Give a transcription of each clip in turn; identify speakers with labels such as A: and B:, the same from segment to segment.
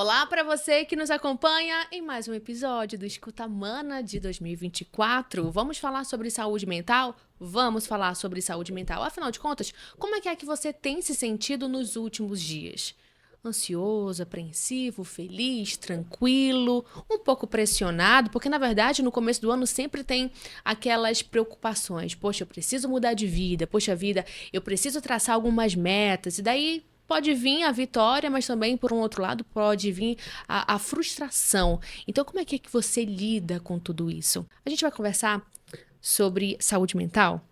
A: Olá para você que nos acompanha em mais um episódio do Escuta Mana de 2024. Vamos falar sobre saúde mental? Vamos falar sobre saúde mental. Afinal de contas, como é que você tem se sentido nos últimos dias? Ansioso, apreensivo, feliz, tranquilo, um pouco pressionado, porque na verdade no começo do ano sempre tem aquelas preocupações. Poxa, eu preciso mudar de vida. Poxa vida, eu preciso traçar algumas metas. E daí pode vir a vitória, mas também, por um outro lado, pode vir a frustração. Então, como é que você lida com tudo isso? A gente vai conversar sobre saúde mental,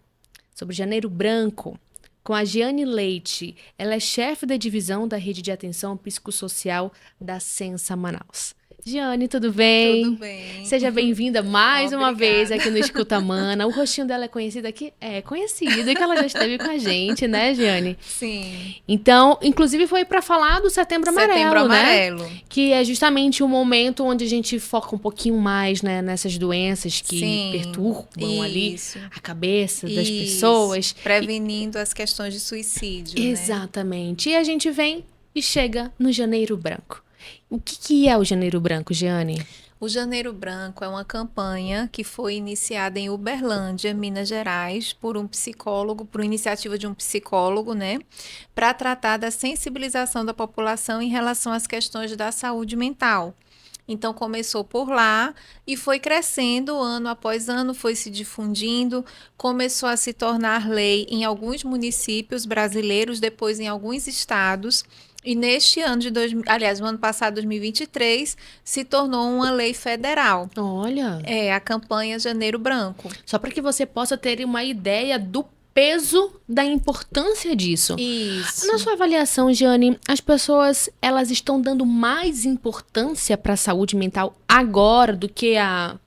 A: sobre Janeiro Branco, com a Giane Leite. Ela é chefe da divisão da Rede de Atenção Psicossocial da Sensa Manaus. Giane, tudo bem?
B: Tudo bem.
A: Seja bem-vinda mais uma vez
B: Obrigada.
A: aqui no Escuta Mana. O rostinho dela é conhecido aqui? É conhecido, que ela já esteve com a gente, né, Giane?
B: Sim.
A: Então, inclusive foi para falar do Setembro Amarelo,
B: Setembro Amarelo.
A: né? Que é justamente o momento onde a gente foca um pouquinho mais, né, nessas doenças que
B: Sim.
A: perturbam ali
B: Isso.
A: a cabeça das
B: Isso.
A: pessoas.
B: Prevenindo as questões de suicídio, né?
A: Exatamente. E a gente vem e chega no Janeiro Branco. O que é o Janeiro Branco, Giane?
B: O Janeiro Branco é uma campanha que foi iniciada em Uberlândia, Minas Gerais, por um psicólogo, por iniciativa de um psicólogo, né? Para tratar da sensibilização da população em relação às questões da saúde mental. Então, começou por lá e foi crescendo ano após ano, foi se difundindo, começou a se tornar lei em alguns municípios brasileiros, depois em alguns estados. E neste ano no ano passado, 2023, se tornou uma lei federal.
A: Olha,
B: É a campanha Janeiro Branco.
A: só para que você possa ter uma ideia do peso da importância disso.
B: Isso.
A: Na sua avaliação, Giane, as pessoas elas estão dando mais importância para a saúde mental agora do que há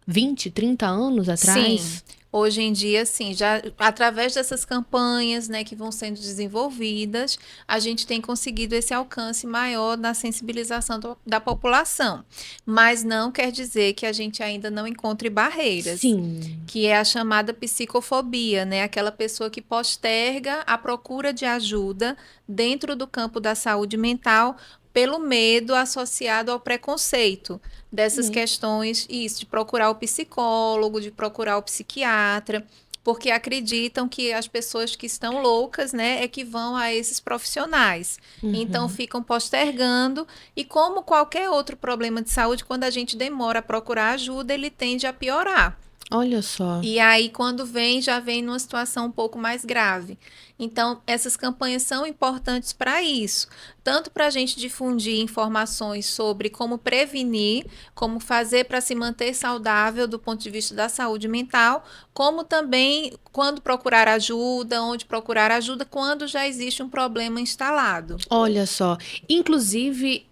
A: 20, 30 anos atrás?
B: Sim. Hoje em dia, sim, já através dessas campanhas, né, que vão sendo desenvolvidas, a gente tem conseguido esse alcance maior na sensibilização da população. Mas não quer dizer que a gente ainda não encontre barreiras.
A: Sim.
B: Que é a chamada psicofobia, né? Aquela pessoa que posterga a procura de ajuda dentro do campo da saúde mental pelo medo associado ao preconceito dessas questões, isso, de procurar o psicólogo, de procurar o psiquiatra, porque acreditam que as pessoas que estão loucas, né, é que vão a esses profissionais. Então, ficam postergando e como qualquer outro problema de saúde, quando a gente demora a procurar ajuda, ele tende a piorar.
A: Olha só.
B: E aí, quando vem, já vem numa situação um pouco mais grave. Então, essas campanhas são importantes para isso. Tanto para a gente difundir informações sobre como prevenir, como fazer para se manter saudável do ponto de vista da saúde mental, como também quando procurar ajuda, onde procurar ajuda, quando já existe um problema instalado.
A: Olha só. Inclusive,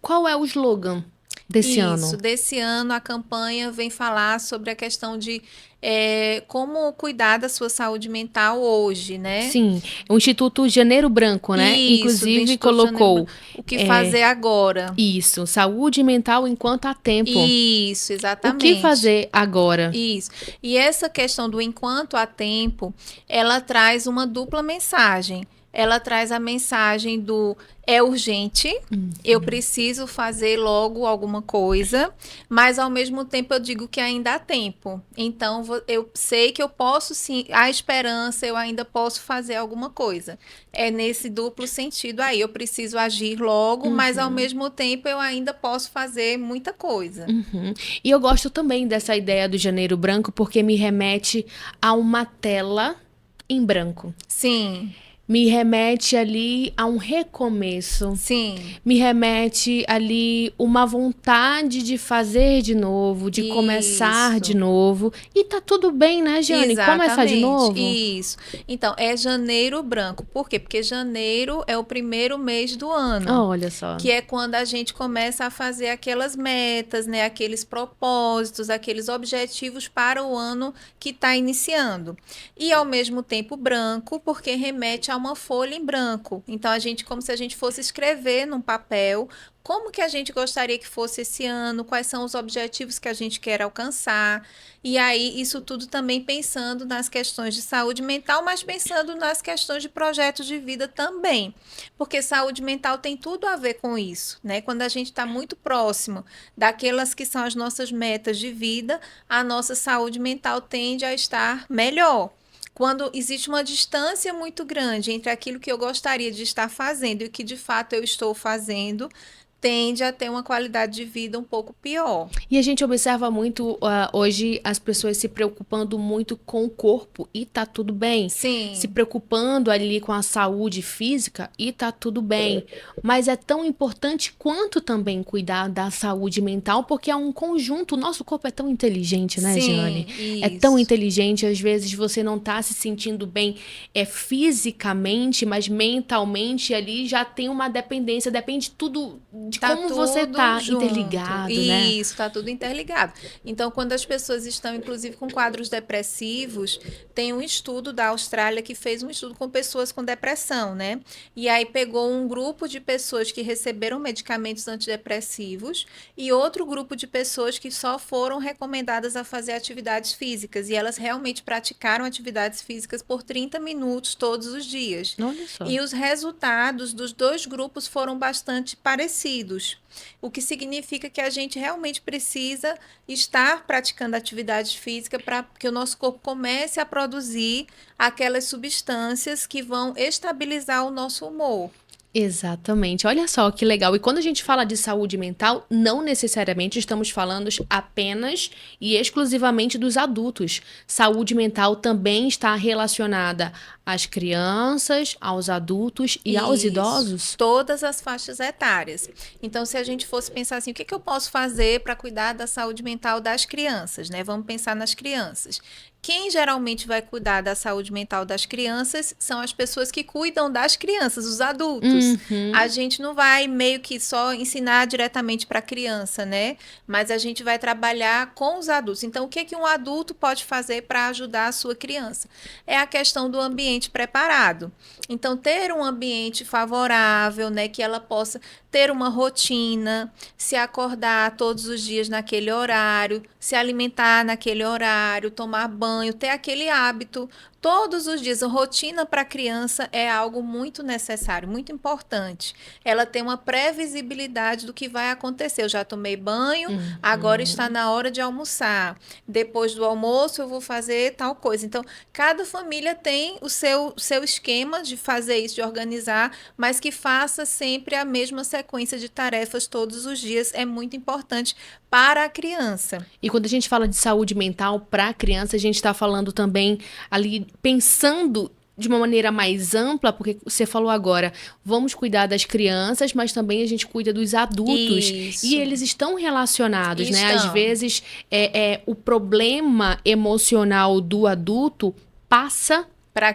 A: qual é o slogan desse ano?
B: Isso, desse ano a campanha vem falar sobre a questão de como cuidar da sua saúde mental hoje, né?
A: Sim, o Instituto Janeiro Branco, né?
B: Isso, do
A: Inclusive
B: Instituto Janeiro
A: colocou
B: Branco. O que fazer agora?
A: isso, saúde mental enquanto há tempo.
B: Isso,
A: O
B: exatamente.
A: que fazer agora?
B: Isso. E essa questão do enquanto há tempo, ela traz uma dupla mensagem. Ela traz a mensagem do é urgente, eu preciso fazer logo alguma coisa, mas ao mesmo tempo eu digo que ainda há tempo. Então eu sei que eu posso sim, há esperança, eu ainda posso fazer alguma coisa. É nesse duplo sentido aí, eu preciso agir logo, mas ao mesmo tempo eu ainda posso fazer muita coisa.
A: E eu gosto também dessa ideia do Janeiro Branco porque me remete a uma tela em branco.
B: Sim,
A: Me remete ali a um recomeço.
B: sim.
A: Me remete ali uma vontade de fazer de novo, de começar
B: Isso.
A: de novo. E tá tudo bem, né, Giane? Começar de
B: Exatamente,
A: novo?
B: isso. Então, é Janeiro Branco. Por quê? Porque janeiro é o primeiro mês do ano.
A: Olha só.
B: Que é quando a gente começa a fazer aquelas metas, né? Aqueles propósitos, aqueles objetivos para o ano que está iniciando. E, ao mesmo tempo, branco, porque remete deixar uma folha em branco. Então, como se a gente fosse escrever num papel como que a gente gostaria que fosse esse ano, quais são os objetivos que a gente quer alcançar. E aí, isso tudo também pensando nas questões de saúde mental, mas pensando nas questões de projetos de vida também. Porque saúde mental tem tudo a ver com isso, né? Quando a gente está muito próximo daquelas que são as nossas metas de vida, a nossa saúde mental tende a estar melhor. Quando existe uma distância muito grande entre aquilo que eu gostaria de estar fazendo e o que de fato eu estou fazendo, tende a ter uma qualidade de vida um pouco pior.
A: E a gente observa muito hoje as pessoas se preocupando muito com o corpo e tá tudo bem.
B: Sim.
A: Se preocupando ali com a saúde física e tá tudo bem. Mas é tão importante quanto também cuidar da saúde mental, porque é um conjunto. O nosso corpo é tão inteligente, né, Jeane? É tão inteligente, às vezes você não tá se sentindo bem fisicamente, mas mentalmente ali já tem uma dependência, depende tudo de como você tá interligado, né?
B: Isso, tá tudo interligado. Então, quando as pessoas estão, inclusive, com quadros depressivos, tem um estudo da Austrália que fez um estudo com pessoas com depressão, né? E aí pegou um grupo de pessoas que receberam medicamentos antidepressivos e outro grupo de pessoas que só foram recomendadas a fazer atividades físicas. E elas realmente praticaram atividades físicas por 30 minutos todos os dias.
A: Olha só.
B: E os resultados dos dois grupos foram bastante parecidos. O que significa que a gente realmente precisa estar praticando atividade física para que o nosso corpo comece a produzir aquelas substâncias que vão estabilizar o nosso humor.
A: Exatamente. Olha só que legal. E quando a gente fala de saúde mental, não necessariamente estamos falando apenas e exclusivamente dos adultos. Saúde mental também está relacionada às crianças, aos adultos e aos idosos?
B: Todas as faixas etárias. Então, se a gente fosse pensar assim, o que eu posso fazer para cuidar da saúde mental das crianças, né? Vamos pensar nas crianças. Quem geralmente vai cuidar da saúde mental das crianças são as pessoas que cuidam das crianças, os adultos. A gente não vai meio que só ensinar diretamente para a criança, né? Mas a gente vai trabalhar com os adultos. Então, o que um adulto pode fazer para ajudar a sua criança? É a questão do ambiente preparado. Então, ter um ambiente favorável, né? Que ela possa ter uma rotina, se acordar todos os dias naquele horário, se alimentar naquele horário, tomar banho, ter aquele hábito todos os dias. A rotina para a criança é algo muito necessário, muito importante. Ela tem uma previsibilidade do que vai acontecer. Eu já tomei banho, agora está na hora de almoçar. Depois do almoço eu vou fazer tal coisa. Então, cada família tem o seu esquema de fazer isso, de organizar, mas que faça sempre a mesma sequência de tarefas todos os dias. É muito importante para a criança.
A: E quando a gente fala de saúde mental para a criança, a gente está falando também ali pensando de uma maneira mais ampla, porque você falou agora, vamos cuidar das crianças, mas também a gente cuida dos adultos.
B: Isso.
A: E eles estão relacionados, né? Às vezes, o problema emocional do adulto passa
B: para a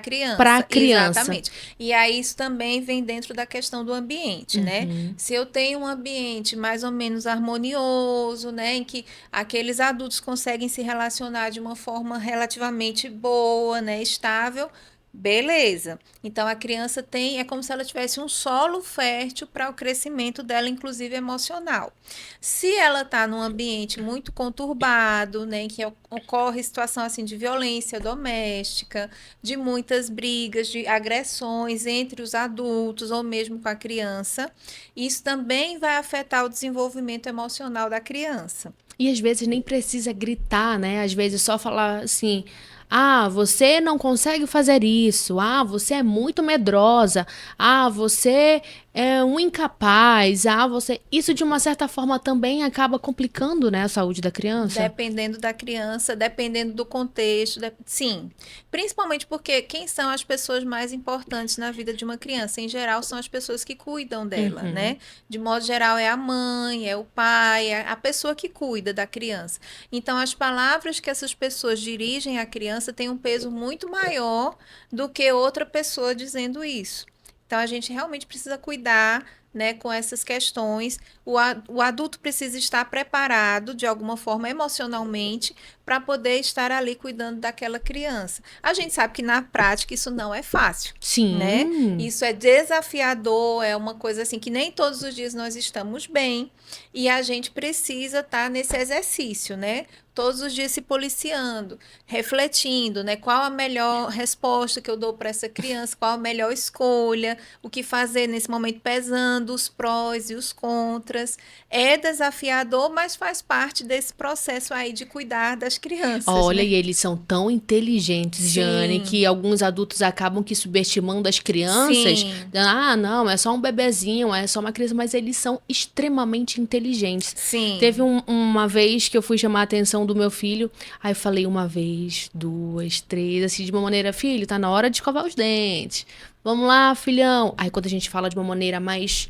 B: criança. Exatamente. E aí isso também vem dentro da questão do ambiente, né? Se eu tenho um ambiente mais ou menos harmonioso, né, em que aqueles adultos conseguem se relacionar de uma forma relativamente boa, né, estável, beleza. Então a criança é como se ela tivesse um solo fértil para o crescimento dela, inclusive emocional. Se ela está num ambiente muito conturbado, né, em que ocorre situação assim de violência doméstica, de muitas brigas, de agressões entre os adultos ou mesmo com a criança, isso também vai afetar o desenvolvimento emocional da criança.
A: E às vezes nem precisa gritar, né? Às vezes só falar assim: ah, você não consegue fazer isso. Ah, você é muito medrosa. Ah, você é um incapaz. Ah, você... Isso, de uma certa forma, também acaba complicando, né, a saúde da criança?
B: Dependendo da criança, dependendo do contexto. Sim. Principalmente porque quem são as pessoas mais importantes na vida de uma criança? Em geral, são as pessoas que cuidam dela, né? De modo geral, é a mãe, é o pai, é a pessoa que cuida da criança. Então, as palavras que essas pessoas dirigem à criança têm um peso muito maior do que outra pessoa dizendo isso. Então, a gente realmente precisa cuidar né, com essas questões. O adulto precisa estar preparado, de alguma forma, emocionalmente, para poder estar ali cuidando daquela criança. A gente sabe que na prática isso não é fácil, né?
A: Sim.
B: Isso é desafiador, é uma coisa assim que nem todos os dias nós estamos bem e a gente precisa estar nesse exercício, né? Todos os dias se policiando, refletindo, né? Qual a melhor resposta que eu dou para essa criança, qual a melhor escolha, o que fazer nesse momento, pesando os prós e os contras. É desafiador, mas faz parte desse processo aí de cuidar das crianças,
A: Olha,
B: né?
A: e eles são tão inteligentes, Jane,
B: Sim,
A: que alguns adultos acabam que subestimando as crianças.
B: sim,
A: Ah, não, é só um bebezinho, é só uma criança, mas eles são extremamente inteligentes. Teve
B: sim.
A: uma vez que eu fui chamar a atenção do meu filho, aí eu falei uma vez, duas, três, assim, de uma maneira, filho, tá na hora de escovar os dentes. Vamos lá, filhão. Aí quando a gente fala de uma maneira mais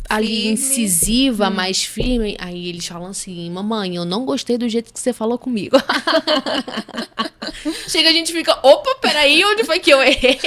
A: ali
B: Firme.
A: incisiva, mais firme, aí eles falam assim, mamãe, eu não gostei do jeito que você falou comigo. Chega, a gente fica, opa, peraí, onde foi que eu errei?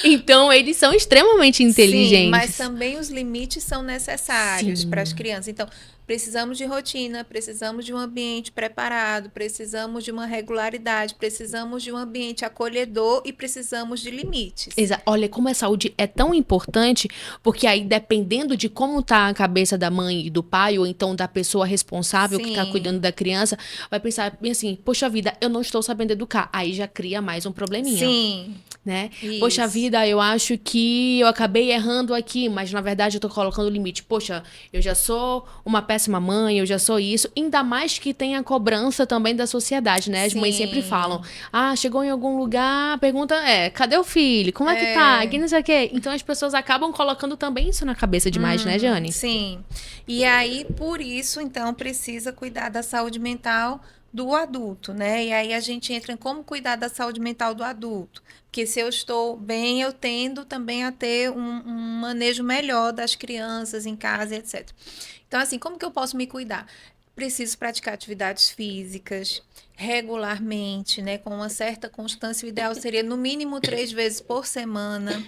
A: Então, eles são extremamente
B: Sim, mas
A: inteligentes.
B: também os limites são necessários para as
A: Sim.
B: crianças. Então, precisamos de rotina, precisamos de um ambiente preparado, precisamos de uma regularidade, precisamos de um ambiente acolhedor e precisamos de limites.
A: Olha, como a saúde é tão importante, porque aí, dependendo de como tá a cabeça da mãe e do pai, ou então da pessoa responsável que tá
B: Sim,
A: cuidando da criança, vai pensar bem assim, poxa vida, eu não estou sabendo educar. Aí já cria mais um probleminha.
B: sim,
A: Né? Poxa
B: isso.
A: vida, eu acho que eu acabei errando aqui, mas na verdade eu tô colocando limite. Poxa, eu já sou uma péssima mãe, eu já sou isso. Ainda mais que tem a cobrança também da sociedade, né? As mães sempre falam:
B: Sim,
A: ah, chegou em algum lugar, a pergunta é: cadê o filho? Como é que tá? Que
B: é.
A: não sei o quê. Então as pessoas acabam colocando também isso na cabeça demais, né, Jane?
B: Sim. E aí, por isso, então, precisa cuidar da saúde mental do adulto, né? E aí a gente entra em como cuidar da saúde mental do adulto. Porque se eu estou bem, eu tendo também a ter um manejo melhor das crianças em casa, etc. Então, assim, como que eu posso me cuidar? Preciso praticar atividades físicas regularmente, né? Com uma certa constância. O ideal seria no mínimo 3 vezes por semana.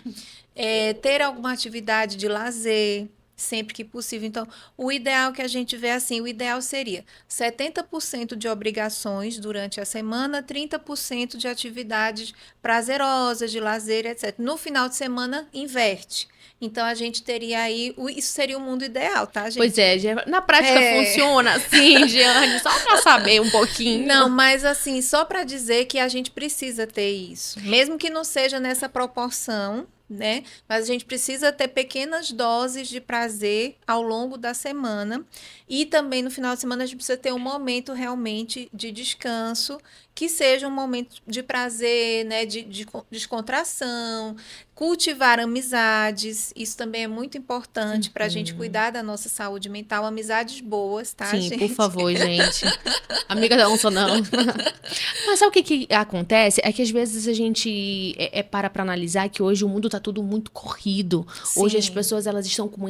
B: Ter alguma atividade de lazer, sempre que possível. Então, o ideal que a gente vê assim, o ideal seria 70% de obrigações durante a semana, 30% de atividades prazerosas, de lazer, etc. No final de semana, inverte. Então, a gente teria aí, isso seria o mundo ideal, tá,
A: Pois
B: gente?
A: é, na prática
B: É,
A: funciona assim, Jane, só pra saber um pouquinho.
B: não, mas assim, só para dizer que a gente precisa ter isso, mesmo que não seja nessa proporção, né? Mas a gente precisa ter pequenas doses de prazer ao longo da semana e também no final de semana a gente precisa ter um momento realmente de descanso, que seja um momento de prazer, né? De descontração, cultivar amizades, isso também é muito importante para a gente
A: Hum.
B: cuidar da nossa saúde mental, amizades boas, tá,
A: Sim, por
B: gente?
A: favor, gente. Amiga da onça, não. Mas sabe o que que acontece? É que às vezes a gente para analisar que hoje o mundo tá tudo muito corrido. Hoje as
B: Sim.
A: pessoas elas estão com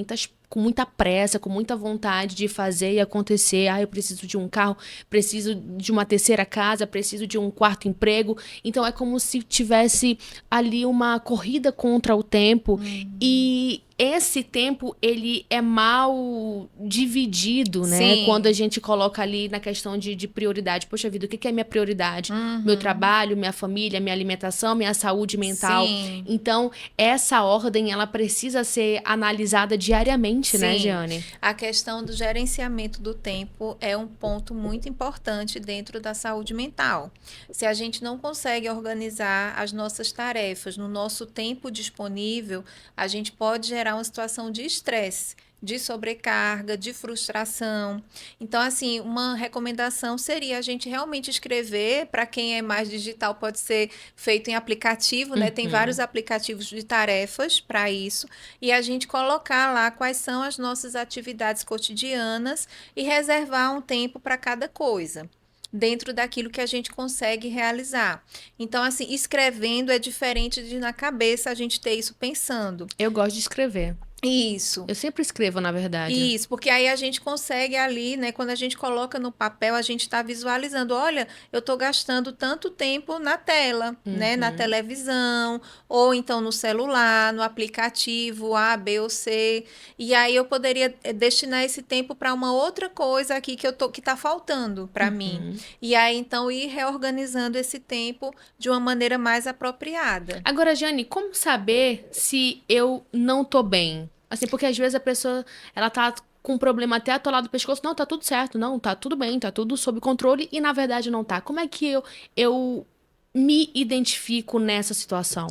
A: muita pressa, com muita vontade de fazer e acontecer. Ah, eu preciso de um carro, preciso de uma terceira casa, preciso de um quarto emprego. Então é como se tivesse ali uma corrida contra o tempo e esse tempo, ele é mal dividido, né? Quando a
B: Sim.
A: gente coloca ali na questão de prioridade. Poxa vida, o que que é minha prioridade? Meu
B: Uhum.
A: trabalho, minha família, minha alimentação, minha saúde mental.
B: Sim.
A: Então, essa ordem, ela precisa ser analisada diariamente, né,
B: Sim.
A: Jeane?
B: A questão do gerenciamento do tempo é um ponto muito importante dentro da saúde mental. Se a gente não consegue organizar as nossas tarefas no nosso tempo disponível, a gente pode gerar uma situação de estresse, de sobrecarga, de frustração. Então, assim, uma recomendação seria a gente realmente escrever, para quem é mais digital, pode ser feito em aplicativo, né? Tem vários
A: Uhum.
B: aplicativos de tarefas para isso, e a gente colocar lá quais são as nossas atividades cotidianas e reservar um tempo para cada coisa, dentro daquilo que a gente consegue realizar. Então, assim, escrevendo é diferente de na cabeça a gente ter isso pensando.
A: Eu gosto de escrever.
B: Isso.
A: Eu sempre escrevo, na verdade.
B: Isso, porque aí a gente consegue ali, né? Quando a gente coloca no papel, a gente está visualizando, olha, eu estou gastando tanto tempo na tela, né? Na
A: Uhum.
B: televisão, ou então no celular, no aplicativo A, B ou C. E aí eu poderia destinar esse tempo para uma outra coisa aqui que está faltando para mim.
A: Uhum.
B: E aí então ir reorganizando esse tempo de uma maneira mais apropriada.
A: Agora, Jane, como saber se eu não tô bem? Assim, porque às vezes a pessoa, ela tá com um problema até atolado do pescoço. Não, tá tudo certo. Não, tá tudo bem, tá tudo sob controle. E na verdade não tá. Como é que eu me identifico nessa situação?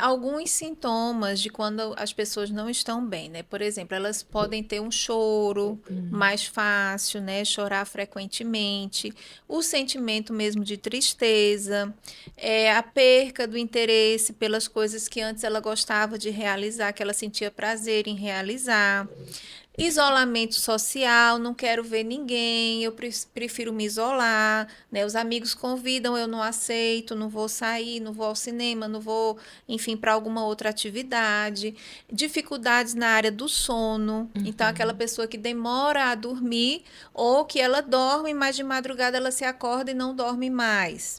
B: Alguns sintomas de quando as pessoas não estão bem, né? Por exemplo, elas podem ter um choro mais fácil, né? Chorar frequentemente, o sentimento mesmo de tristeza, a perca do interesse pelas coisas que antes ela gostava de realizar, que ela sentia prazer em realizar. Isolamento social, não quero ver ninguém, eu prefiro me isolar, né? Os amigos convidam, eu não aceito, não vou sair, não vou ao cinema, não vou, enfim, para alguma outra atividade. Dificuldades na área do sono, então aquela pessoa que demora a dormir ou que ela dorme, mas de madrugada ela se acorda e não dorme mais.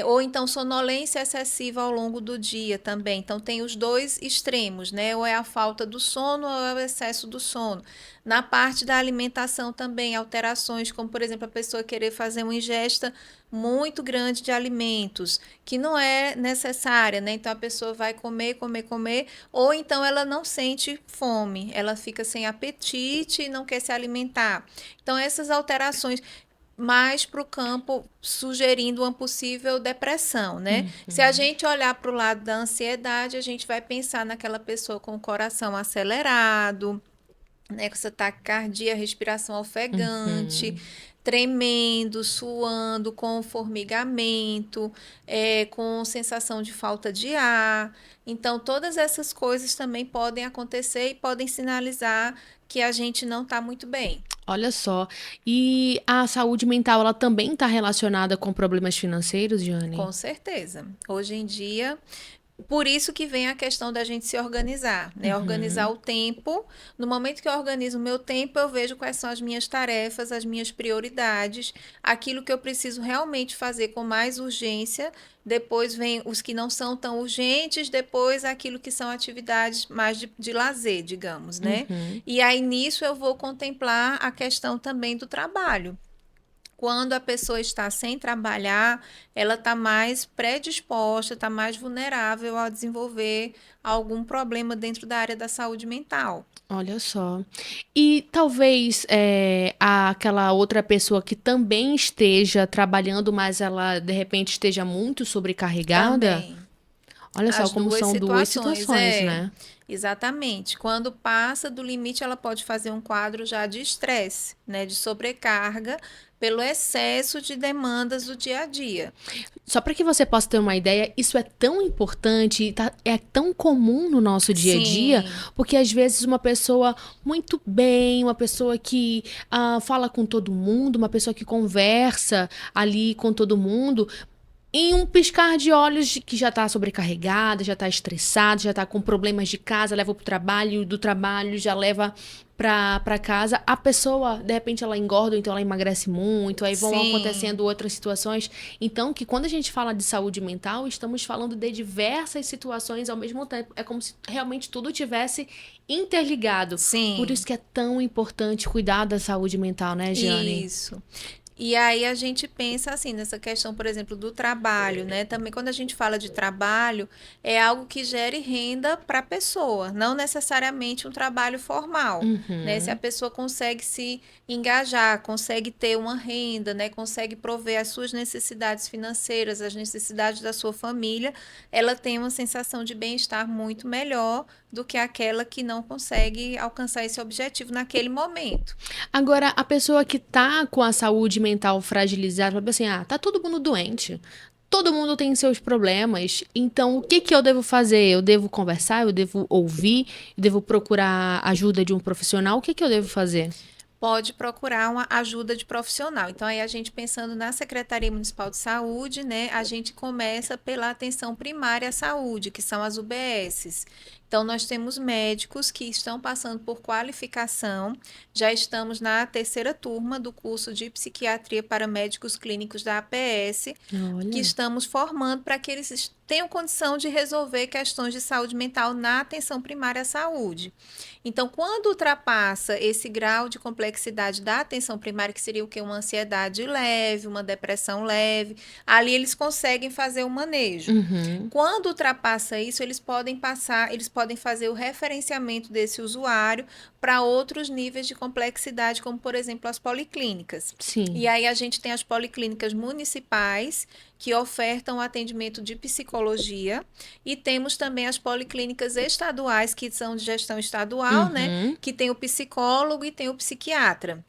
B: Ou então sonolência excessiva ao longo do dia também. Então tem os dois extremos, né? Ou é a falta do sono ou é o excesso do sono. Na parte da alimentação também, alterações, como por exemplo a pessoa querer fazer uma ingesta muito grande de alimentos, que não é necessária, né? Então a pessoa vai comer, comer, comer, ou então ela não sente fome, ela fica sem apetite e não quer se alimentar. Então essas alterações mais para o campo sugerindo uma possível depressão, né? Se a gente olhar para o lado da ansiedade, a gente vai pensar naquela pessoa com o coração acelerado, né? Com essa taquicardia, respiração ofegante,
A: Uhum.
B: tremendo, suando, com formigamento, com sensação de falta de ar. Então, todas essas coisas também podem acontecer e podem sinalizar que a gente não está muito bem.
A: Olha só. E a saúde mental, ela também está relacionada com problemas financeiros, Jane?
B: Com certeza. Hoje em dia, por isso que vem a questão da gente se organizar, né? Organizar
A: Uhum.
B: o tempo. No momento que eu organizo o meu tempo, eu vejo quais são as minhas tarefas, as minhas prioridades, aquilo que eu preciso realmente fazer com mais urgência. Depois vem os que não são tão urgentes, depois aquilo que são atividades mais de lazer, digamos, né?
A: Uhum.
B: E aí nisso eu vou contemplar a questão também do trabalho. Quando a pessoa está sem trabalhar, ela está mais predisposta, está mais vulnerável a desenvolver algum problema dentro da área da saúde mental.
A: Olha só. E talvez aquela outra pessoa que também esteja trabalhando, mas ela de repente esteja muito sobrecarregada.
B: Também.
A: Olha só
B: As
A: como
B: duas
A: são duas
B: situações,
A: situações, né?
B: exatamente. Quando passa do limite, ela pode fazer um quadro já de estresse, né, de sobrecarga pelo excesso de demandas do dia a dia.
A: Só para que você possa ter uma ideia, isso é tão importante, é tão comum no nosso dia a dia,
B: Sim,
A: porque às vezes uma pessoa muito bem, uma pessoa que fala com todo mundo, uma pessoa que conversa ali com todo mundo, em um piscar de olhos que já tá sobrecarregada, já tá estressada, já tá com problemas de casa, leva pro trabalho, do trabalho já leva pra casa, a pessoa, de repente, ela engorda, então ela emagrece muito, aí vão
B: sim.
A: acontecendo outras situações. Então, que quando a gente fala de saúde mental, estamos falando de diversas situações ao mesmo tempo. É como se realmente tudo tivesse interligado. Por
B: Sim,
A: isso que é tão importante cuidar da saúde mental, né, Giane?
B: isso. E aí a gente pensa assim nessa questão, por exemplo, do trabalho, né? Também quando a gente fala de trabalho, é algo que gere renda para a pessoa, não necessariamente um trabalho formal, né? Se a
A: Uhum.
B: pessoa consegue se engajar, consegue ter uma renda, né? Consegue prover as suas necessidades financeiras, as necessidades da sua família, ela tem uma sensação de bem-estar muito melhor do que aquela que não consegue alcançar esse objetivo naquele momento.
A: Agora, a pessoa que tá com a saúde mental fragilizada, fala assim, tá todo mundo doente. Todo mundo tem seus problemas. Então, o que que eu devo fazer? Eu devo conversar? Eu devo ouvir? Eu devo procurar ajuda de um profissional? O que que eu devo fazer?
B: pode procurar uma ajuda de profissional. Então, aí a gente pensando na Secretaria Municipal de Saúde, né, a gente começa pela atenção primária à saúde, que são as UBSs. Então, nós temos médicos que estão passando por qualificação, já estamos na 3ª turma do curso de psiquiatria para médicos clínicos da APS, que
A: Olha.
B: estamos formando para que eles tenham condição de resolver questões de saúde mental na atenção primária à saúde. Então, quando ultrapassa esse grau de complexidade da atenção primária, que seria o quê? Uma ansiedade leve, uma depressão leve, ali eles conseguem fazer o manejo.
A: Uhum.
B: Quando ultrapassa isso, eles podem fazer o referenciamento desse usuário para outros níveis de complexidade, como, por exemplo, as policlínicas.
A: Sim.
B: E aí a gente tem as policlínicas municipais, que ofertam atendimento de psicologia, e temos também as policlínicas estaduais, que são de gestão estadual, né?
A: Uhum.
B: Que tem o psicólogo e tem o psiquiatra.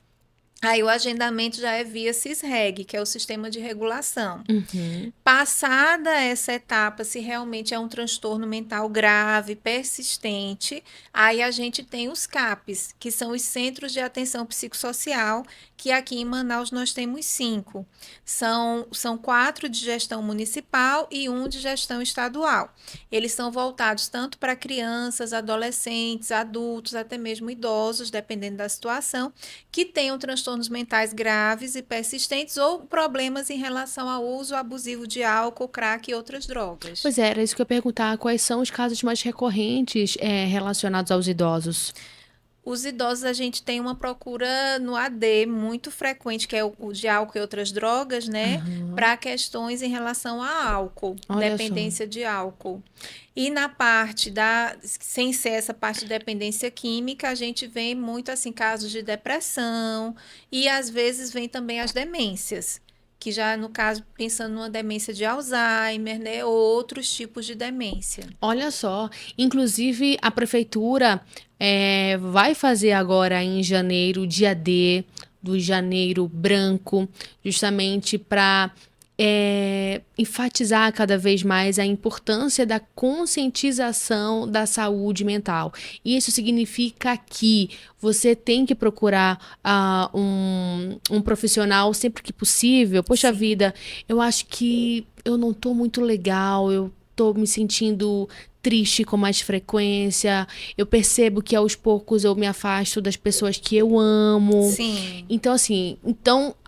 B: Aí o agendamento já é via SISREG, que é o Sistema de Regulação.
A: Uhum.
B: Passada essa etapa, se realmente é um transtorno mental grave, persistente, aí a gente tem os CAPs, que são os Centros de Atenção Psicossocial, que aqui em Manaus nós temos 5. São 4 de gestão municipal e 1 de gestão estadual. Eles são voltados tanto para crianças, adolescentes, adultos, até mesmo idosos, dependendo da situação, que tenham transtornos mentais graves e persistentes ou problemas em relação ao uso abusivo de álcool, crack e outras drogas.
A: Pois é, era isso que eu ia perguntar. Quais são os casos mais recorrentes relacionados aos idosos?
B: Os idosos, a gente tem uma procura no AD muito frequente, que é o de álcool e outras drogas, né?
A: Aham.
B: Para questões em relação a álcool,
A: Olha
B: dependência de álcool. E na parte sem ser essa parte de dependência química, a gente vê muito assim casos de depressão e às vezes vem também as demências, que já no caso pensando numa demência de Alzheimer, né, ou outros tipos de demência.
A: Olha só, inclusive a prefeitura vai fazer agora em janeiro, dia D, do Janeiro Branco, justamente para enfatizar cada vez mais a importância da conscientização da saúde mental. Isso significa que você tem que procurar um profissional sempre que possível. Poxa
B: Sim.
A: vida, eu acho que eu não tô muito legal, eu tô me sentindo triste com mais frequência, eu percebo que aos poucos eu me afasto das pessoas que eu amo.
B: Sim.
A: Então, assim,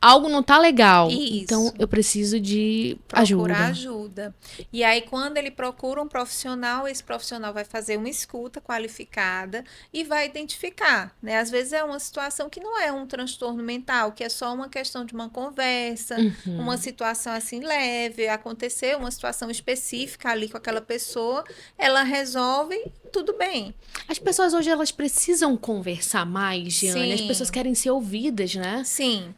A: algo não tá legal.
B: Isso.
A: Então, eu preciso de
B: Procurar
A: ajuda.
B: ajuda. E aí, quando ele procura um profissional, esse profissional vai fazer uma escuta qualificada e vai identificar, né? Às vezes é uma situação que não é um transtorno mental, que é só uma questão de uma conversa, uma situação assim leve, aconteceu uma situação específica ali com aquela pessoa, ela resolve, tudo bem.
A: As pessoas hoje, elas precisam conversar mais, Giane. As
B: Sim.
A: pessoas querem ser ouvidas, né?
B: Sim.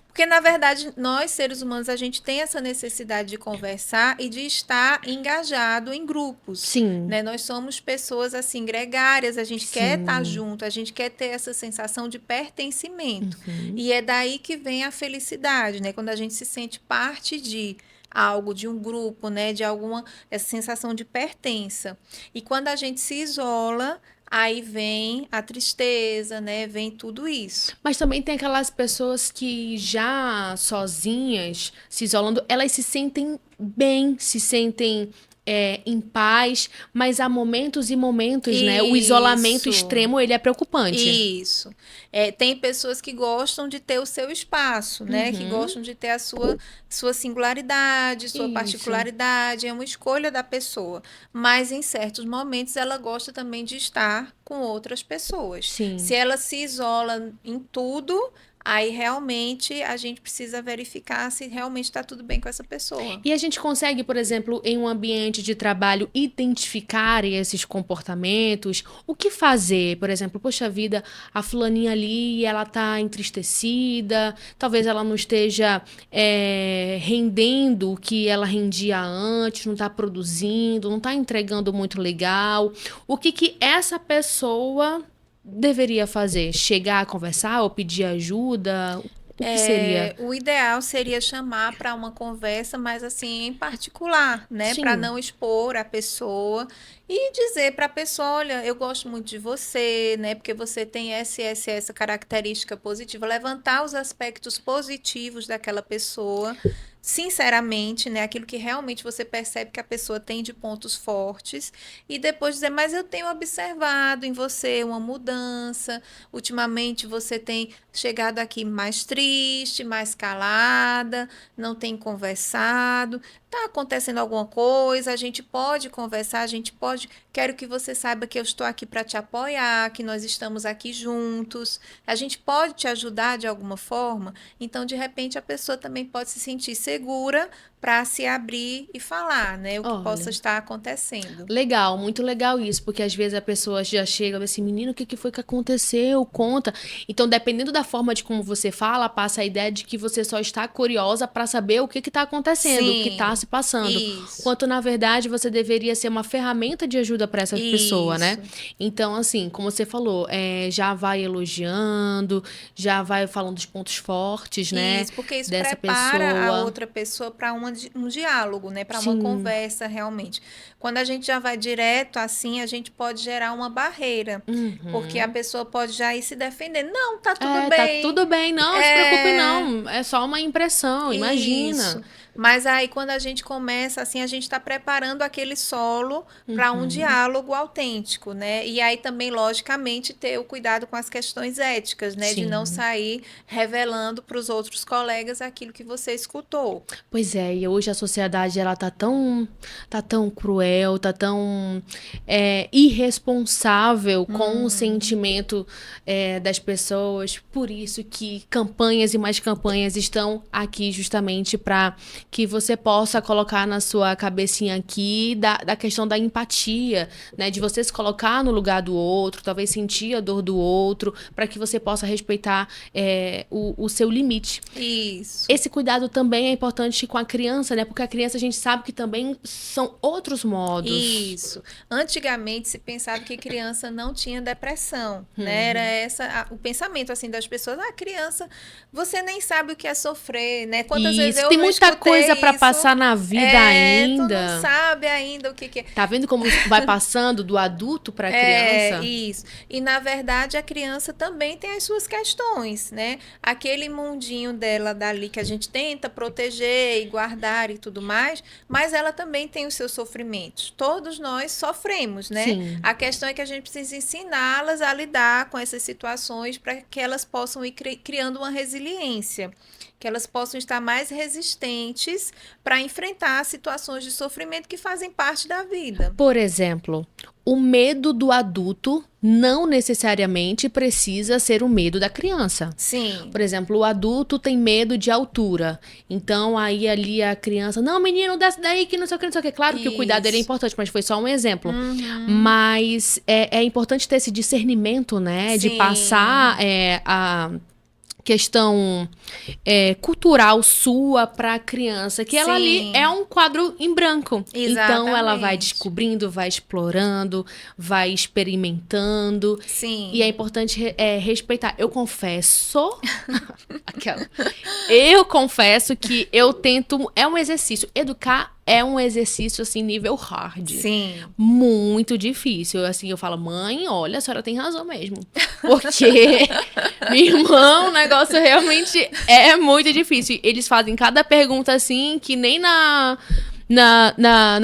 B: Porque, na verdade, nós, seres humanos, a gente tem essa necessidade de conversar e de estar engajado em grupos.
A: Sim.
B: Né? Nós somos pessoas, assim, gregárias, a gente quer
A: Sim.
B: estar junto, a gente quer ter essa sensação de pertencimento.
A: Uhum.
B: E é daí que vem a felicidade, né? Quando a gente se sente parte de algo, de um grupo, né? De essa sensação de pertença. E quando a gente se isola, aí vem a tristeza, né? Vem tudo isso.
A: Mas também tem aquelas pessoas que já sozinhas, se isolando, elas se sentem bem, se sentem em paz, mas há momentos e momentos, né? O isolamento
B: Isso.
A: extremo, ele é preocupante.
B: Isso. Tem pessoas que gostam de ter o seu espaço, né? Que gostam de ter a sua singularidade, sua
A: Isso.
B: particularidade. É uma escolha da pessoa. Mas em certos momentos ela gosta também de estar com outras pessoas.
A: Sim.
B: Se ela se isola em tudo, aí realmente a gente precisa verificar se realmente está tudo bem com essa pessoa.
A: E a gente consegue, por exemplo, em um ambiente de trabalho, identificar esses comportamentos? O que fazer? Por exemplo, poxa vida, a fulaninha ali, ela tá entristecida, talvez ela não esteja rendendo o que ela rendia antes, não tá produzindo, não tá entregando muito legal. O que essa pessoa deveria fazer? Chegar a conversar ou pedir ajuda? O que seria?
B: O ideal seria chamar para uma conversa, mas assim, em particular, né? Para
A: Sim.
B: não expor a pessoa e dizer para a pessoa, olha, eu gosto muito de você, né? Porque você tem essa característica positiva. Levantar os aspectos positivos daquela pessoa, sinceramente, né? Aquilo que realmente você percebe que a pessoa tem de pontos fortes. E depois dizer, mas eu tenho observado em você uma mudança. Ultimamente você tem chegado aqui mais triste, mais calada, não tem conversado. Está acontecendo alguma coisa, a gente pode conversar, a gente pode. Quero que você saiba que eu estou aqui para te apoiar, que nós estamos aqui juntos. A gente pode te ajudar de alguma forma. Então, de repente, a pessoa também pode se sentir segura para se abrir e falar, né? O que possa
A: Olha,
B: estar acontecendo.
A: legal, muito legal isso, porque às vezes a pessoa já chega assim, menino, o que foi que aconteceu? Conta. Então, dependendo da forma de como você fala, passa a ideia de que você só está curiosa para saber o que está acontecendo, o que está
B: Sim,
A: se passando.
B: isso,
A: Quanto, na verdade, você deveria ser uma ferramenta de ajuda para essa pessoa, né?
B: isso.
A: Então, assim, como você falou, já vai elogiando, já vai falando dos pontos fortes, né?
B: Isso, porque isso
A: Dessa
B: prepara a
A: pessoa.
B: outra pessoa para um diálogo, né? Para uma
A: Sim.
B: conversa realmente. Quando a gente já vai direto assim, a gente pode gerar uma barreira, porque a
A: Uhum.
B: pessoa pode já ir se defender. Não, tá tudo
A: Tá
B: bem.
A: tudo bem, não se preocupe
B: É,
A: não, é só uma impressão, imagina.
B: isso. Mas aí, quando a gente começa assim, a gente está preparando aquele solo para um
A: Uhum.
B: diálogo autêntico, né? E aí também, logicamente, ter o cuidado com as questões éticas, né? De não
A: Sim.
B: sair revelando para os outros colegas aquilo que você escutou.
A: Pois é, e hoje a sociedade ela tá tão cruel, tá tão irresponsável com o
B: Uhum.
A: sentimento das pessoas. Por isso que campanhas e mais campanhas estão aqui justamente para que você possa colocar na sua cabecinha aqui da questão da empatia, né? De você se colocar no lugar do outro, talvez sentir a dor do outro, para que você possa respeitar o seu limite.
B: Isso.
A: Esse cuidado também é importante com a criança, né? Porque a criança a gente sabe que também são outros modos.
B: Isso. Antigamente se pensava que criança não tinha depressão, né? Era
A: Uhum.
B: o pensamento assim das pessoas. Ah, criança, você nem sabe o que é sofrer, né? Quantas vezes
A: Isso,
B: eu
A: tem
B: não
A: muita coisa
B: escutei
A: para
B: isso?
A: passar na vida
B: Tu não
A: ainda.
B: sabe ainda o que que é.
A: Tá vendo como vai passando do adulto para a criança?
B: Isso. E na verdade a criança também tem as suas questões, né? Aquele mundinho dela dali que a gente tenta proteger e guardar e tudo mais, mas ela também tem os seus sofrimentos. Todos nós sofremos, né?
A: Sim.
B: A questão é que a gente precisa ensiná-las a lidar com essas situações para que elas possam ir criando uma resiliência, que elas possam estar mais resistentes para enfrentar situações de sofrimento que fazem parte da vida.
A: Por exemplo, o medo do adulto não necessariamente precisa ser o medo da criança.
B: Sim.
A: Por exemplo, o adulto tem medo de altura. Então, aí ali a criança, não, menino, desce daí que não sei o que, não sei o que. Claro que o cuidado dele é
B: Isso.
A: importante, mas foi só um exemplo.
B: Uhum.
A: Mas é importante ter esse discernimento, né? De
B: Sim.
A: passar a questão cultural sua para a criança, que ela ali é
B: Sim.
A: um quadro em branco. Então ela vai
B: Exatamente.
A: descobrindo, vai explorando, vai experimentando. E é
B: Sim.
A: importante respeitar. Eu confesso, aquela, eu confesso que eu tento, é um exercício, educar é um exercício assim nível hard.
B: Sim.
A: Muito difícil. Assim, eu falo, mãe, olha, a senhora tem razão mesmo. Porque, meu irmão, o negócio realmente é muito difícil. Eles fazem cada pergunta assim que nem na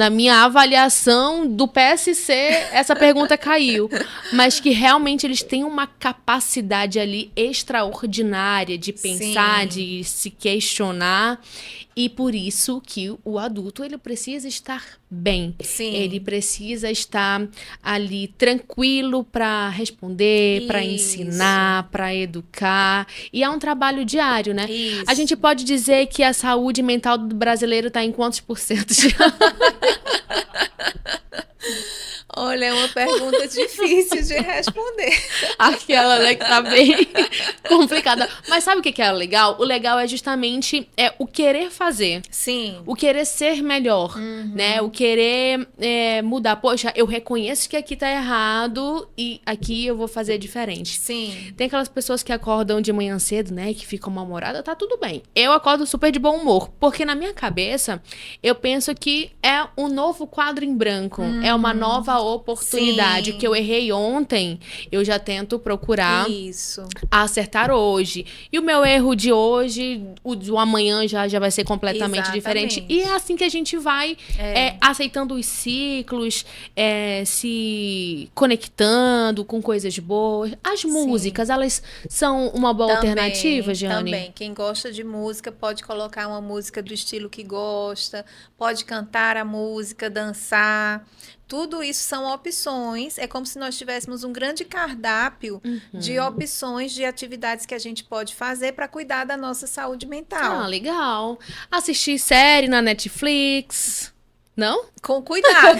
A: minha avaliação do PSC essa pergunta caiu. Mas que realmente eles têm uma capacidade ali extraordinária de pensar,
B: Sim.
A: de se questionar. E por isso que o adulto, ele precisa estar bem. Ele
B: Sim.
A: precisa estar ali tranquilo para responder, para
B: Isso.
A: ensinar, para educar. E é um trabalho diário, né? A gente
B: Isso.
A: pode dizer que a saúde mental do brasileiro está em quantos por cento?
B: Olha, é uma pergunta difícil de responder.
A: Aquela, né, que tá bem complicada. Mas sabe o que que é o legal? O legal é justamente o querer fazer.
B: Sim.
A: O querer ser melhor, né? O querer mudar. Poxa, eu reconheço que aqui tá errado e aqui eu vou fazer diferente.
B: Sim.
A: Tem aquelas pessoas que acordam de manhã cedo, né? Que ficam mal-humoradas, tá tudo bem. Eu acordo super de bom humor. Porque na minha cabeça, eu penso que é um novo quadro em branco. É uma nova oportunidade.
B: Sim.
A: Que eu errei ontem, eu já tento procurar
B: Isso.
A: acertar hoje. E o meu erro de hoje, o do amanhã já vai ser completamente
B: Exatamente.
A: diferente. E é assim que a gente vai aceitando os ciclos, se conectando com coisas boas. As músicas, elas são uma boa alternativa, Jane?
B: Também. Quem gosta de música pode colocar uma música do estilo que gosta, pode cantar a música, dançar. Tudo isso são opções. É como se nós tivéssemos um grande cardápio de opções de atividades que a gente pode fazer para cuidar da nossa saúde mental.
A: Ah, legal. Assistir série na Netflix. Não?
B: Com cuidado.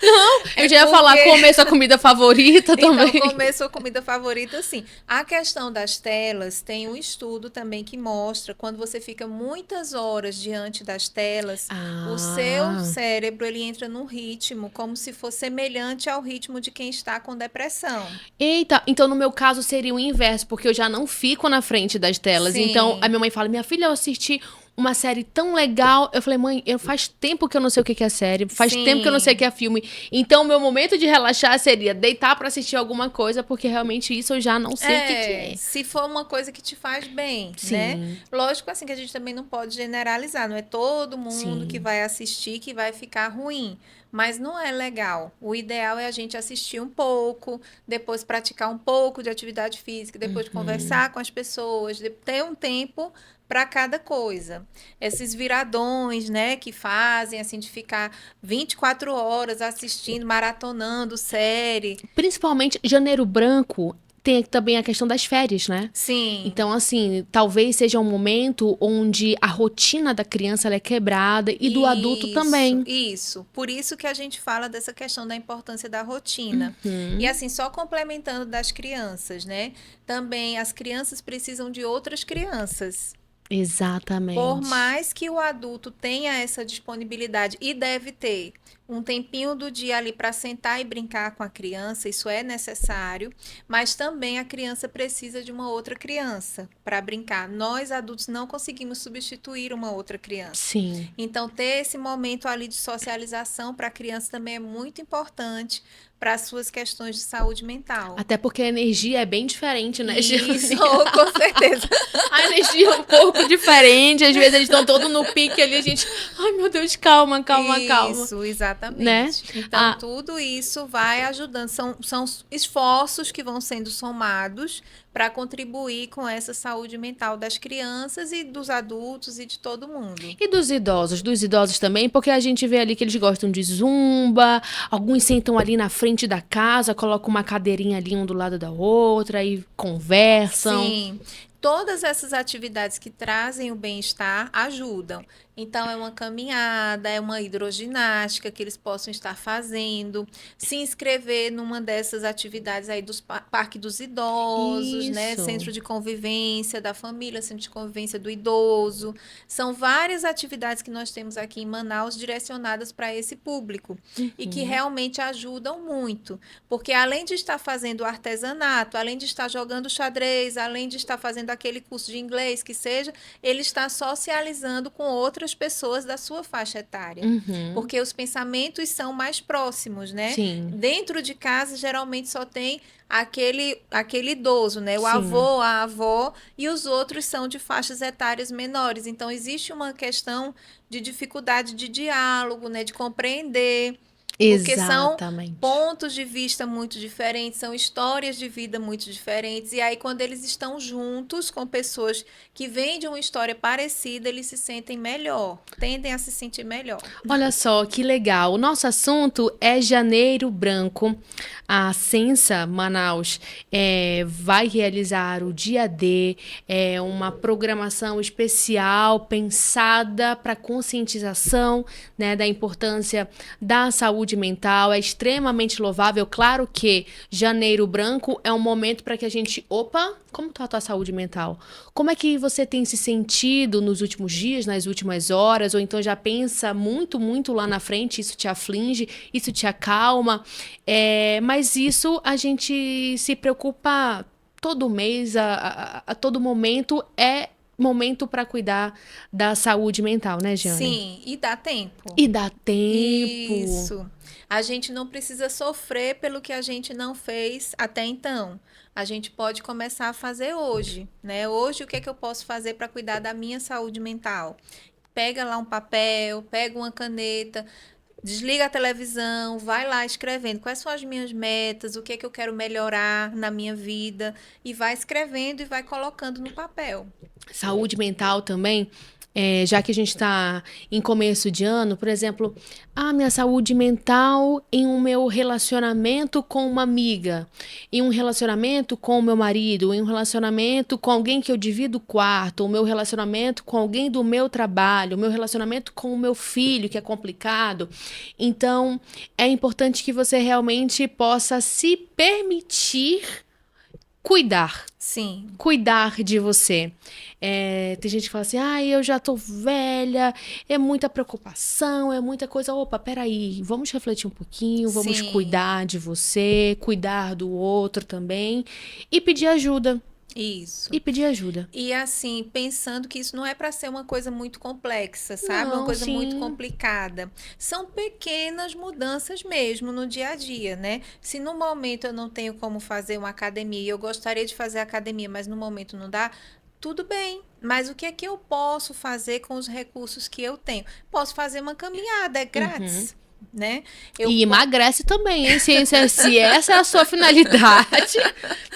A: Não, eu já ia falar comer sua comida favorita também.
B: Então, comer sua comida favorita, sim. A questão das telas, tem um estudo também que mostra, quando você fica muitas horas diante das telas, o seu cérebro, ele entra num ritmo como se fosse semelhante ao ritmo de quem está com depressão.
A: Eita, então no meu caso seria o inverso, porque eu já não fico na frente das telas.
B: Sim.
A: Então, a minha mãe fala, minha filha, eu assisti uma série tão legal. Eu falei, mãe, faz tempo que eu não sei o que é série, faz tempo que eu não sei o que é filme. Então, meu momento de relaxar seria deitar pra assistir alguma coisa, porque realmente isso eu já não sei o que é.
B: Se for uma coisa que te faz bem,
A: Sim.
B: né? Lógico, assim, que a gente também não pode generalizar, não é todo mundo que vai assistir que vai ficar ruim. Mas não é legal. O ideal é a gente assistir um pouco, depois praticar um pouco de atividade física, depois de conversar com as pessoas, ter um tempo para cada coisa. Esses viradões, né, que fazem, assim, de ficar 24 horas assistindo, maratonando série.
A: Principalmente Janeiro Branco. Tem também a questão das férias, né?
B: Sim.
A: Então, assim, talvez seja um momento onde a rotina da criança ela é quebrada e do adulto também.
B: Isso. Por isso que a gente fala dessa questão da importância da rotina. E assim, só complementando das crianças, né? Também as crianças precisam de outras crianças.
A: Exatamente.
B: Por mais que o adulto tenha essa disponibilidade e deve ter um tempinho do dia ali para sentar e brincar com a criança, isso é necessário, mas também a criança precisa de uma outra criança para brincar. Nós adultos não conseguimos substituir uma outra criança.
A: Sim.
B: Então, ter esse momento ali de socialização para a criança também é muito importante para as suas questões de saúde mental.
A: Até porque a energia é bem diferente, né?
B: Isso, com certeza.
A: A energia é um pouco diferente. Às vezes eles estão todos no pique ali. A gente, ai meu Deus, calma.
B: Isso, exatamente.
A: Né?
B: Então, tudo isso vai ajudando. São esforços que vão sendo somados para contribuir com essa saúde mental das crianças e dos adultos e de todo mundo.
A: E dos idosos também, porque a gente vê ali que eles gostam de zumba, alguns sentam ali na frente da casa, colocam uma cadeirinha ali um do lado da outra e conversam.
B: Sim. Todas essas atividades que trazem o bem-estar ajudam. Então, é uma caminhada, é uma hidroginástica que eles possam estar fazendo, se inscrever numa dessas atividades aí dos Parque dos Idosos, né? Centro de Convivência da Família, Centro de Convivência do Idoso. São várias atividades que nós temos aqui em Manaus direcionadas para esse público e que realmente ajudam muito, porque além de estar fazendo artesanato, além de estar jogando xadrez, além de estar fazendo aquele curso de inglês que seja, ele está socializando com outras pessoas da sua faixa etária. Porque os pensamentos são mais próximos, né?
A: Sim.
B: Dentro de casa, geralmente só tem aquele idoso, né? O avô, a avó, e os outros são de faixas etárias menores. Então, existe uma questão de dificuldade de diálogo, né? De compreender. Porque
A: Exatamente.
B: são pontos de vista muito diferentes, são histórias de vida muito diferentes. E aí, quando eles estão juntos com pessoas que vêm de uma história parecida, eles se sentem melhor, tendem a se sentir melhor.
A: Olha só, que legal. O nosso assunto é Janeiro Branco. A Sensa Manaus vai realizar o Dia D, uma programação especial pensada para conscientização, né, da importância da saúde saúde mental, é extremamente louvável. Claro que Janeiro Branco é um momento para que a gente... Opa, como tá a tua saúde mental? Como é que você tem se sentido nos últimos dias, nas últimas horas? Ou então já pensa muito, muito lá na frente, isso te aflige, isso te acalma. Mas isso a gente se preocupa todo mês, a todo momento, momento para cuidar da saúde mental, né, Jane?
B: Sim, e dá tempo.
A: E dá tempo.
B: Isso. A gente não precisa sofrer pelo que a gente não fez até então. A gente pode começar a fazer hoje, né? Hoje, o que é que eu posso fazer para cuidar da minha saúde mental? Pega lá um papel, pega uma caneta, desliga a televisão, vai lá escrevendo quais são as minhas metas, o que é que eu quero melhorar na minha vida, e vai escrevendo e vai colocando no papel.
A: Saúde mental também, já que a gente está em começo de ano, por exemplo, minha saúde mental em um meu relacionamento com uma amiga, em um relacionamento com o meu marido, em um relacionamento com alguém que eu divido o quarto, o meu relacionamento com alguém do meu trabalho, o meu relacionamento com o meu filho, que é complicado. Então, é importante que você realmente possa se permitir cuidar.
B: Sim.
A: Cuidar de você. Tem gente que fala assim, eu já tô velha, é muita preocupação, é muita coisa. Opa, peraí, vamos refletir um pouquinho, vamos
B: Sim.
A: cuidar de você, cuidar do outro também e pedir ajuda.
B: Isso.
A: E pedir ajuda.
B: E assim, pensando que isso não é para ser uma coisa muito complexa, sabe?
A: Não,
B: Uma coisa
A: sim.
B: muito complicada. São pequenas mudanças mesmo no dia a dia, né? Se no momento eu não tenho como fazer uma academia, e eu gostaria de fazer academia, mas no momento não dá, tudo bem. Mas o que é que eu posso fazer com os recursos que eu tenho? Posso fazer uma caminhada, é grátis. Né?
A: E emagrece também, hein? Se essa é a sua finalidade,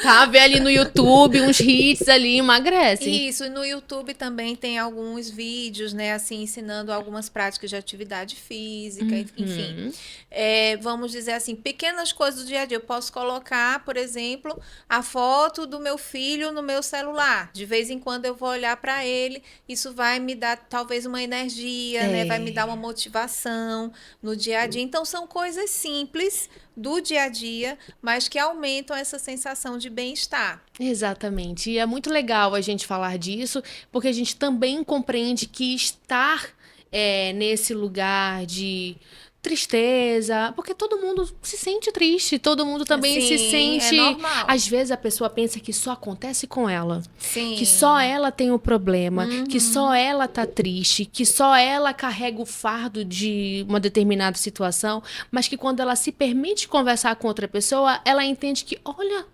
A: tá? Vê ali no YouTube uns hits ali, emagrece.
B: Isso, no YouTube também tem alguns vídeos, né? Assim, ensinando algumas práticas de atividade física, enfim. Vamos dizer assim, pequenas coisas do dia a dia. Eu posso colocar, por exemplo, a foto do meu filho no meu celular. De vez em quando eu vou olhar para ele, isso vai me dar talvez uma energia, né? Vai me dar uma motivação no dia a dia. Então, são coisas simples do dia a dia, mas que aumentam essa sensação de bem-estar.
A: Exatamente. E é muito legal a gente falar disso, porque a gente também compreende que estar nesse lugar de tristeza, porque todo mundo se sente triste, todo mundo também se sente...
B: É normal.
A: Às vezes a pessoa pensa que só acontece com ela.
B: Sim.
A: Que só ela tem o problema, que só ela tá triste, que só ela carrega o fardo de uma determinada situação, mas que quando ela se permite conversar com outra pessoa, ela entende que, olha,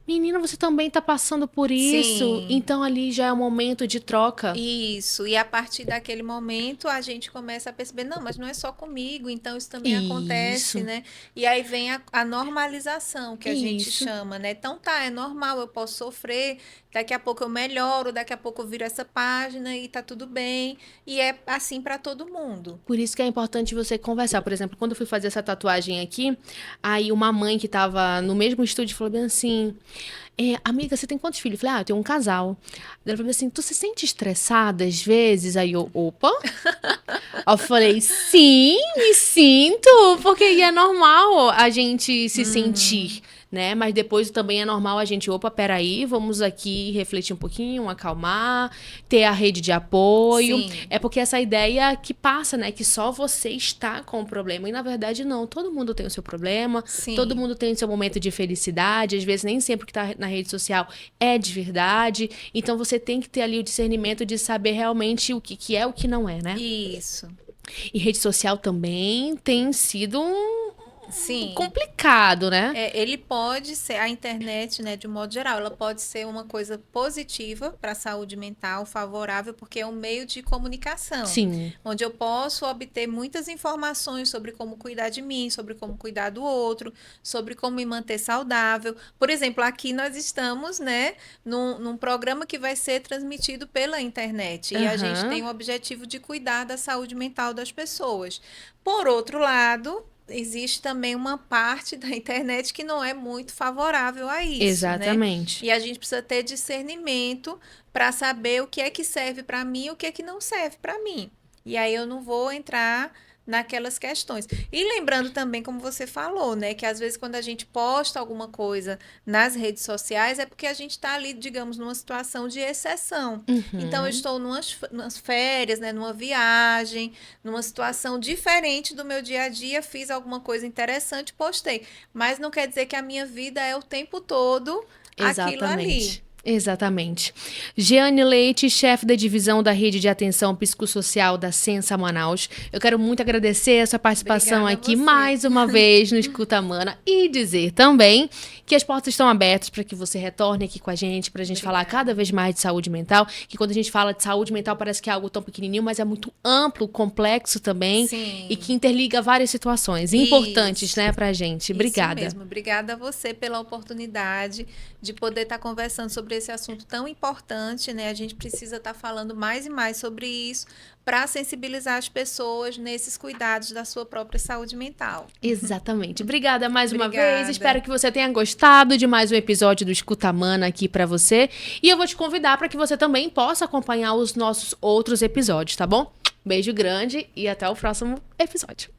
A: menina, você também tá passando por isso.
B: Sim.
A: Então ali já é um momento de troca.
B: Isso. E a partir daquele momento a gente começa a perceber, não, mas não é só comigo, então isso também acontece, né? E aí vem a normalização que a gente chama, né? Então é normal, eu posso sofrer, daqui a pouco eu melhoro, daqui a pouco eu viro essa página e tá tudo bem. E é assim para todo mundo.
A: Por isso que é importante você conversar. Por exemplo, quando eu fui fazer essa tatuagem aqui, aí uma mãe que tava no mesmo estúdio falou bem assim... amiga, você tem quantos filhos? Eu falei, eu tenho um casal. Ela falou assim, tu se sente estressada às vezes? Aí eu, opa. Aí eu falei, sim, me sinto, porque é normal a gente se sentir, né? Mas depois também é normal a gente, opa, peraí, vamos aqui refletir um pouquinho, acalmar, ter a rede de apoio.
B: Sim.
A: É porque essa ideia que passa, né? Que só você está com o problema. E na verdade não, todo mundo tem o seu problema,
B: Sim.
A: todo mundo tem o seu momento de felicidade, às vezes nem sempre o que tá na rede social é de verdade. Então você tem que ter ali o discernimento de saber realmente o que é o que não é, né?
B: Isso.
A: E rede social também tem sido
B: Sim.
A: complicado, né?
B: Ele pode ser, a internet, né, de um modo geral, ela pode ser uma coisa positiva para a saúde mental, favorável, porque é um meio de comunicação.
A: Sim.
B: Onde eu posso obter muitas informações sobre como cuidar de mim, sobre como cuidar do outro, sobre como me manter saudável. Por exemplo, aqui nós estamos, né, num programa que vai ser transmitido pela internet. E a gente tem o objetivo de cuidar da saúde mental das pessoas. Por outro lado, existe também uma parte da internet que não é muito favorável a isso.
A: Exatamente.
B: Né? E a gente precisa ter discernimento para saber o que é que serve para mim e o que é que não serve para mim. E aí eu não vou entrar naquelas questões. E lembrando também, como você falou, né, que às vezes quando a gente posta alguma coisa nas redes sociais é porque a gente está ali, digamos, numa situação de exceção. Então, eu estou numas férias, né, numa viagem, numa situação diferente do meu dia a dia, fiz alguma coisa interessante, postei. Mas não quer dizer que a minha vida é o tempo todo aquilo ali.
A: Exatamente. Jeane Leite, chefe da divisão da Rede de Atenção Psicossocial da Sensa Manaus. Eu quero muito agradecer a sua participação
B: Obrigada
A: aqui
B: a você.
A: mais uma vez no Escuta Mana e dizer também que as portas estão abertas para que você retorne aqui com a gente, para a gente falar cada vez mais de saúde mental, que quando a gente fala de saúde mental parece que é algo tão pequenininho, mas é muito amplo, complexo também.
B: Sim.
A: E que interliga várias situações importantes, né, pra gente. Obrigada.
B: Isso mesmo. Obrigada a você pela oportunidade de poder estar conversando sobre esse assunto tão importante, né? A gente precisa estar falando mais e mais sobre isso para sensibilizar as pessoas nesses cuidados da sua própria saúde mental.
A: Exatamente. Obrigada mais uma
B: Obrigada.
A: vez. Espero que você tenha gostado de mais um episódio do Escuta Mana aqui pra você. E eu vou te convidar para que você também possa acompanhar os nossos outros episódios, tá bom? Beijo grande e até o próximo episódio.